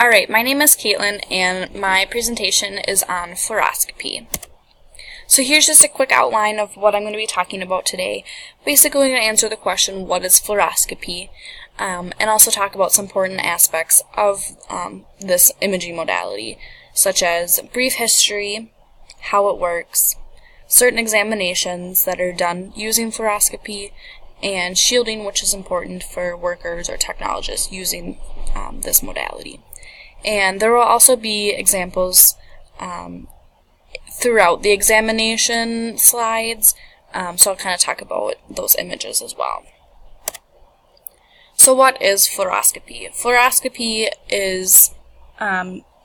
Alright, my name is Caitlin, and my presentation is on fluoroscopy. So here's just a quick outline of what I'm going to be talking about today. Basically, I'm going to answer the question, what is fluoroscopy? And also talk about some important aspects of this imaging modality, such as brief history, how it works, certain examinations that are done using fluoroscopy, and shielding, which is important for workers or technologists using this modality. And there will also be examples throughout the examination slides, so I'll kind of talk about those images as well. So what is fluoroscopy? Fluoroscopy is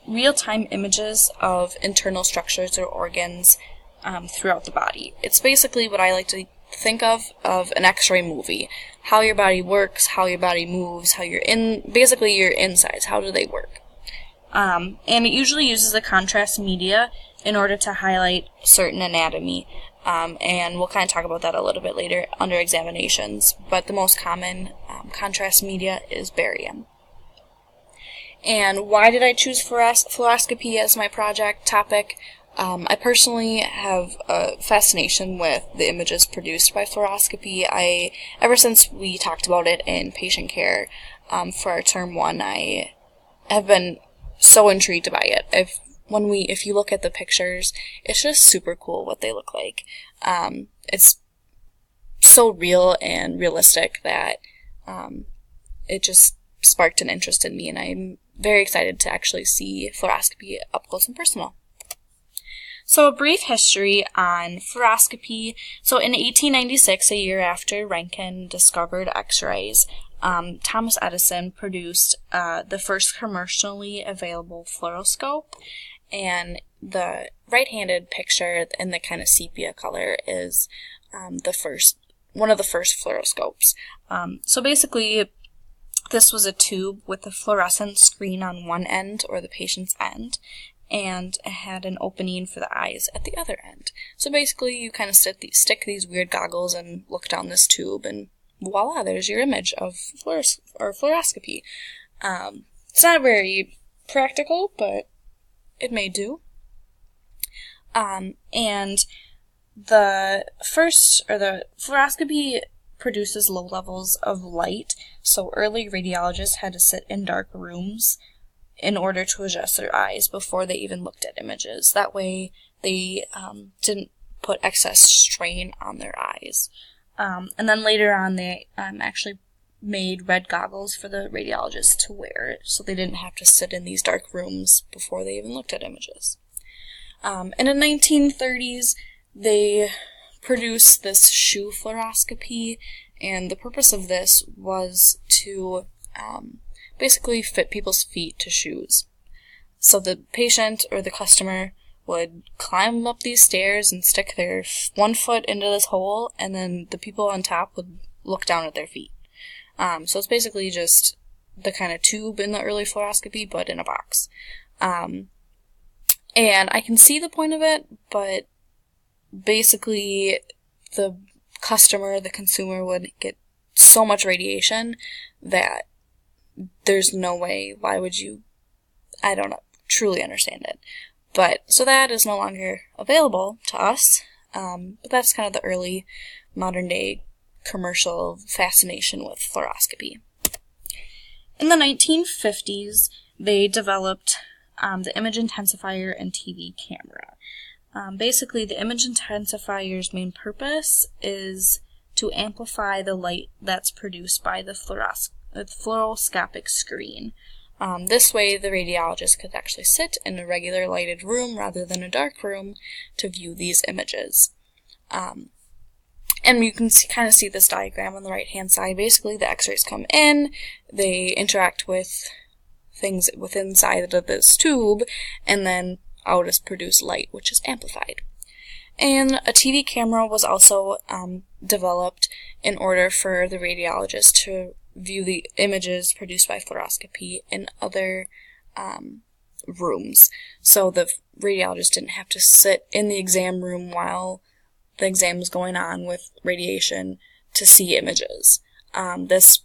real-time images of internal structures or organs throughout the body. It's basically what I like to think of an X-ray movie. How your body works, how your body moves, basically your insides, how do they work. And it usually uses a contrast media in order to highlight certain anatomy, and we'll kind of talk about that a little bit later under examinations, but the most common contrast media is barium. And why did I choose fluoroscopy as my project topic? I personally have a fascination with the images produced by fluoroscopy. Ever since we talked about it in patient care for our term 1, I have been so intrigued by it. If you look at the pictures, it's just super cool what they look like. It's so real and realistic that it just sparked an interest in me, and I'm very excited to actually see fluoroscopy up close and personal. So a brief history on fluoroscopy. So in 1896, a year after Röntgen discovered X-rays, Thomas Edison produced the first commercially available fluoroscope, and the right-handed picture in the kind of sepia color is one of the first fluoroscopes. So basically, this was a tube with a fluorescent screen on one end, or the patient's end, and it had an opening for the eyes at the other end. So basically, you kind of stick these weird goggles and look down this tube, and voila, there's your image of fluoroscopy. It's not very practical, but it may do. And the fluoroscopy produces low levels of light, so early radiologists had to sit in dark rooms in order to adjust their eyes before they even looked at images. That way, they didn't put excess strain on their eyes. And then later on, they actually made red goggles for the radiologists to wear, so they didn't have to sit in these dark rooms before they even looked at images. And in the 1930s, they produced this shoe fluoroscopy, and the purpose of this was to basically fit people's feet to shoes. So the patient or the customer would climb up these stairs and stick their one foot into this hole, and then the people on top would look down at their feet. So it's basically just the kind of tube in the early fluoroscopy, but in a box. And I can see the point of it, but basically the consumer would get so much radiation that there's no way, why would you, I don't know, truly understand it. But, so that is no longer available to us, but that's kind of the early modern day commercial fascination with fluoroscopy. In the 1950s, they developed the image intensifier and TV camera. Basically, the image intensifier's main purpose is to amplify the light that's produced by the fluoroscopic screen. This way, the radiologist could actually sit in a regular lighted room rather than a dark room to view these images. And you can kind of see this diagram on the right-hand side. Basically, the X-rays come in, they interact with things within inside of this tube, and then out is produced light, which is amplified. And a TV camera was also developed in order for the radiologist to view the images produced by fluoroscopy in other rooms. So the radiologist didn't have to sit in the exam room while the exam was going on with radiation to see images. This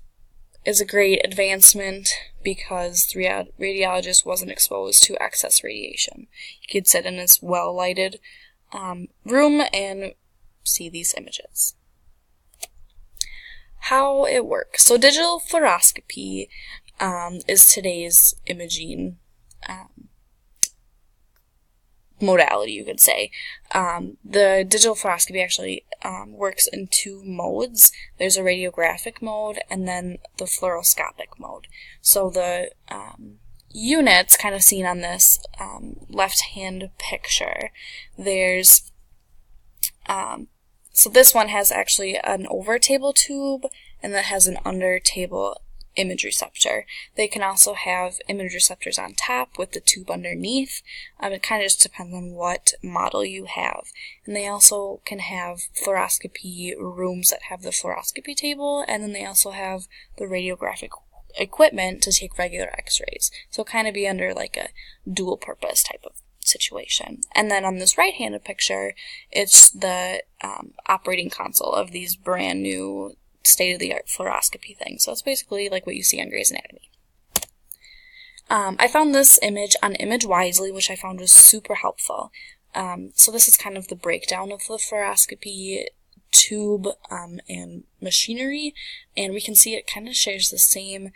is a great advancement because the radiologist wasn't exposed to excess radiation. He could sit in his well-lighted room and see these images. How it works. So digital fluoroscopy is today's imaging modality, you could say. The digital fluoroscopy actually works in two modes. There's a radiographic mode and then the fluoroscopic mode. So the units kind of seen on this left-hand picture, there's so this one has actually an over-table tube and that has an under-table image receptor. They can also have image receptors on top with the tube underneath. It kind of just depends on what model you have. And they also can have fluoroscopy rooms that have the fluoroscopy table, and then they also have the radiographic equipment to take regular x-rays. So kind of be under like a dual purpose type of situation. And then on this right-handed picture, it's the operating console of these brand new state-of-the-art fluoroscopy things. So it's basically like what you see on Grey's Anatomy. I found this image on Image Wisely, which I found was super helpful. So this is kind of the breakdown of the fluoroscopy tube and machinery, and we can see it kind of shares the same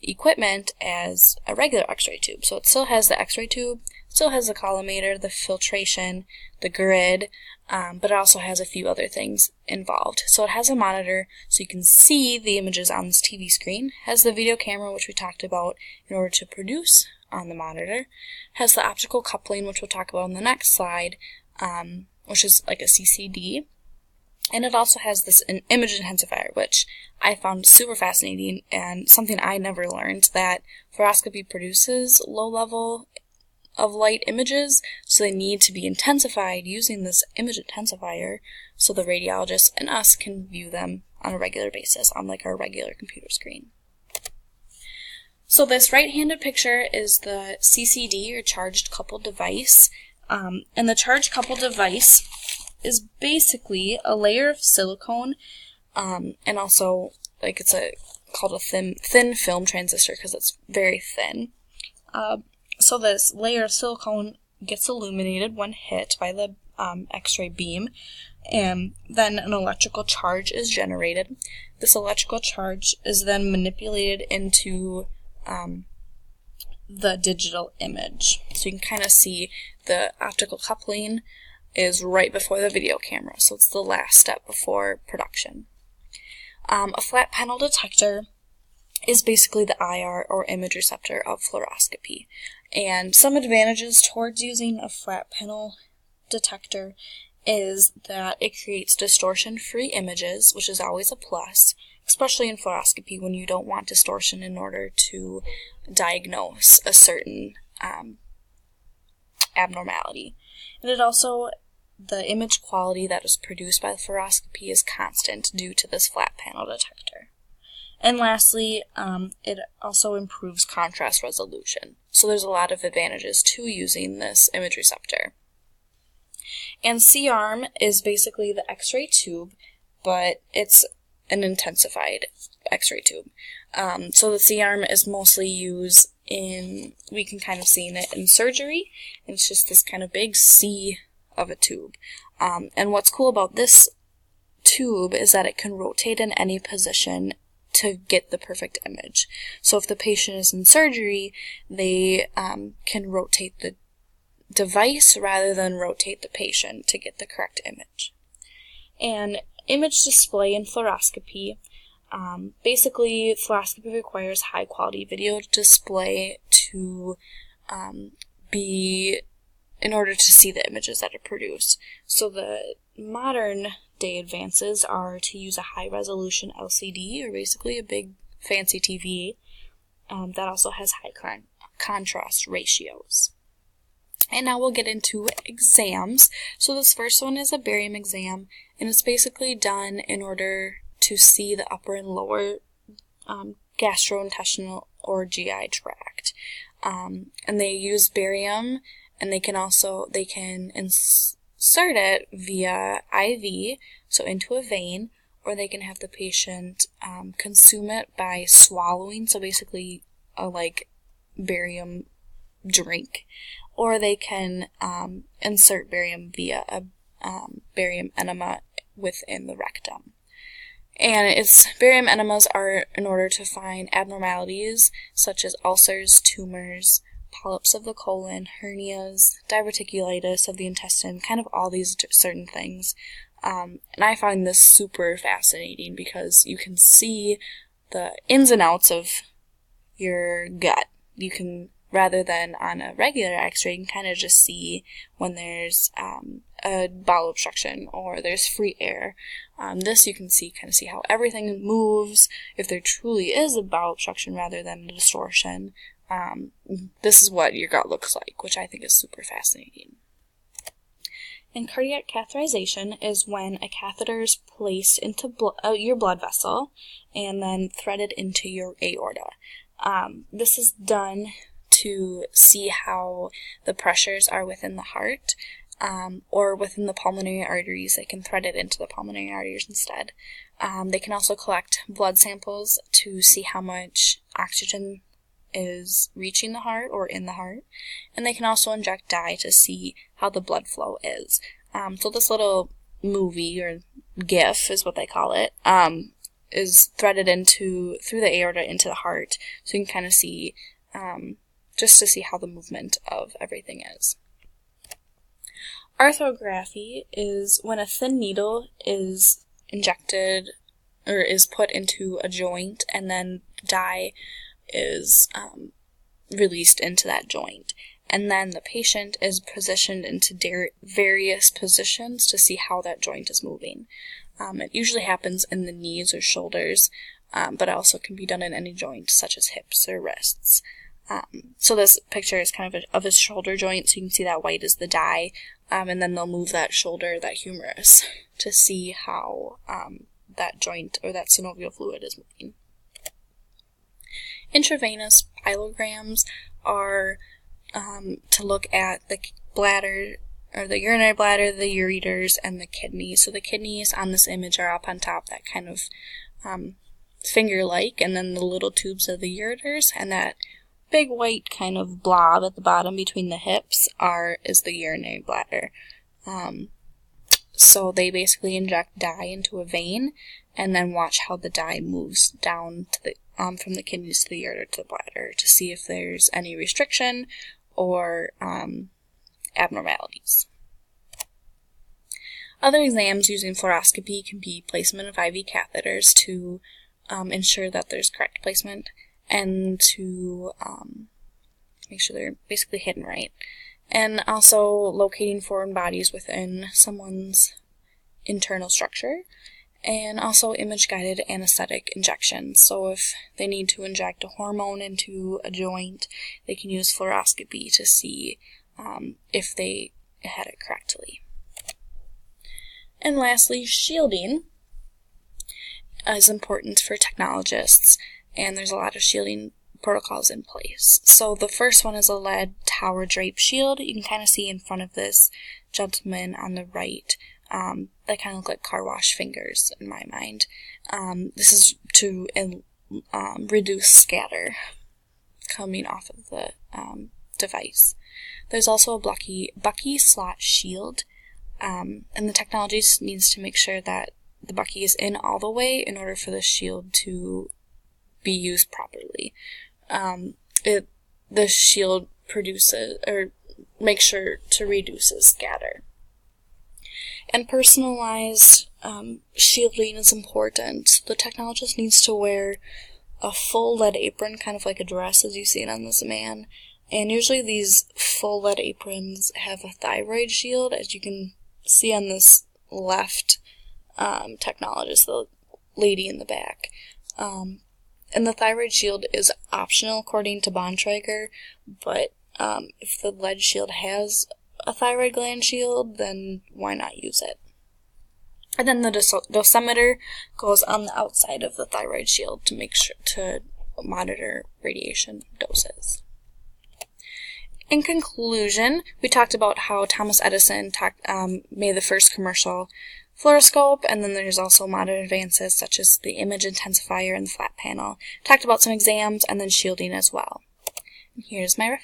equipment as a regular x-ray tube. So it still has the x-ray tube, still has the collimator, the filtration, the grid, but it also has a few other things involved. So it has a monitor so you can see the images on this TV screen, has the video camera, which we talked about in order to produce on the monitor, has the optical coupling, which we'll talk about on the next slide, which is like a CCD, and it also has this image intensifier, which I found super fascinating and something I never learned, that fluoroscopy produces low level of light images, so they need to be intensified using this image intensifier so the radiologist and us can view them on a regular basis on like our regular computer screen. So this right-handed picture is the CCD, or charged coupled device, and the charged coupled device is basically a layer of silicone, and also like it's called a thin film transistor because it's very thin. So this layer of silicone gets illuminated when hit by the X-ray beam, and then an electrical charge is generated. This electrical charge is then manipulated into the digital image. So you can kind of see the optical coupling is right before the video camera, so it's the last step before production. A flat panel detector is basically the IR, or image receptor, of fluoroscopy. And some advantages towards using a flat panel detector is that it creates distortion-free images, which is always a plus, especially in fluoroscopy when you don't want distortion in order to diagnose a certain abnormality. And it also, the image quality that is produced by the fluoroscopy is constant due to this flat panel detector. And lastly, it also improves contrast resolution. So there's a lot of advantages to using this image receptor. And C-arm is basically the X-ray tube, but it's an intensified X-ray tube. So the C-arm is mostly used in, we can kind of see it in surgery. It's just this kind of big C of a tube. And what's cool about this tube is that it can rotate in any position to get the perfect image. So if the patient is in surgery, they can rotate the device rather than rotate the patient to get the correct image. And image display in fluoroscopy, basically fluoroscopy requires high quality video display to be in order to see the images that are produced. So the modern day advances are to use a high resolution LCD, or basically a big fancy TV that also has high contrast ratios. And now we'll get into exams. So this first one is a barium exam, and it's basically done in order to see the upper and lower gastrointestinal or GI tract. And they use barium, and they can insert it via IV, so into a vein, or they can have the patient consume it by swallowing, so basically a barium drink, or they can insert barium via a barium enema within the rectum. And barium enemas are in order to find abnormalities such as ulcers, tumors, polyps of the colon, hernias, diverticulitis of the intestine, kind of all these certain things. And I find this super fascinating because you can see the ins and outs of your gut. You can, rather than on a regular x-ray, you can kind of just see when there's a bowel obstruction or there's free air. This you can kind of see how everything moves, if there truly is a bowel obstruction rather than a distortion. This is what your gut looks like, which I think is super fascinating. And cardiac catheterization is when a catheter is placed into your blood vessel and then threaded into your aorta. This is done to see how the pressures are within the heart, or within the pulmonary arteries. They can thread it into the pulmonary arteries instead. They can also collect blood samples to see how much oxygen is reaching the heart or in the heart, and they can also inject dye to see how the blood flow is. So this little movie, or GIF is what they call it, is threaded through the aorta into the heart, so you can kind of see, just to see how the movement of everything is. Arthrography is when a thin needle is injected or is put into a joint, and then dye is released into that joint, and then the patient is positioned into various positions to see how that joint is moving. It usually happens in the knees or shoulders, but also can be done in any joint such as hips or wrists. So this picture is kind of a shoulder joint, so you can see that white is the dye, and then they'll move that shoulder, that humerus, to see how that joint or that synovial fluid is moving. Intravenous pyelograms are to look at the bladder, or the urinary bladder, the ureters, and the kidneys. So the kidneys on this image are up on top, that kind of finger-like, and then the little tubes of the ureters, and that big white kind of blob at the bottom between the hips is the urinary bladder. So they basically inject dye into a vein and then watch how the dye moves down to the from the kidneys to the ureter to the bladder to see if there's any restriction or abnormalities. Other exams using fluoroscopy can be placement of IV catheters to ensure that there's correct placement and to make sure they're basically hidden right. And also locating foreign bodies within someone's internal structure, and also image-guided anesthetic injections. So if they need to inject a hormone into a joint, they can use fluoroscopy to see if they had it correctly. And lastly, shielding is important for technologists, and there's a lot of shielding protocols in place. So the first one is a lead tower drape shield. You can kind of see in front of this gentleman on the right. They kind of look like car wash fingers in my mind. This is to reduce scatter coming off of the device. There's also a Bucky slot shield, and the technology needs to make sure that the Bucky is in all the way in order for the shield to be used properly. The shield makes sure to reduce scatter. And personalized shielding is important. The technologist needs to wear a full lead apron, kind of like a dress as you see it on this man. And usually these full lead aprons have a thyroid shield, as you can see on this left technologist, the lady in the back. And the thyroid shield is optional according to Bontrager, but if the lead shield has a thyroid gland shield, then why not use it? And then the dosimeter goes on the outside of the thyroid shield to make sure to monitor radiation doses. In conclusion, we talked about how Thomas Edison made the first commercial fluoroscope, and then there's also modern advances such as the image intensifier and the flat panel. Talked about some exams and then shielding as well. Here's my